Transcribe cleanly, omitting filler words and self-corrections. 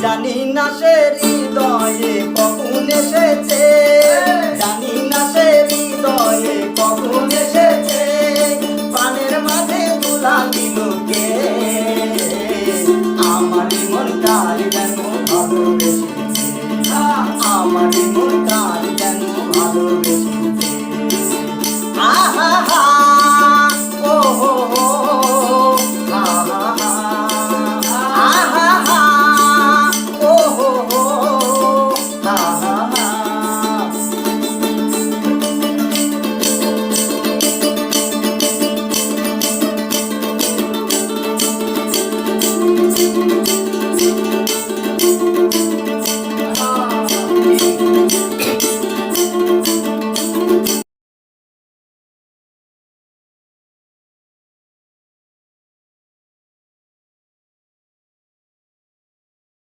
জানি না সে হৃদয়ে কখন এসেছে, জানি না সে হৃদয়ে কখন এসেছে, প্রাণের মাঝে দুলা দিল কে, আমারই মন কার যেন ভালোবেসেছে, আমারই মন কার যেন ভালোবেসেছে।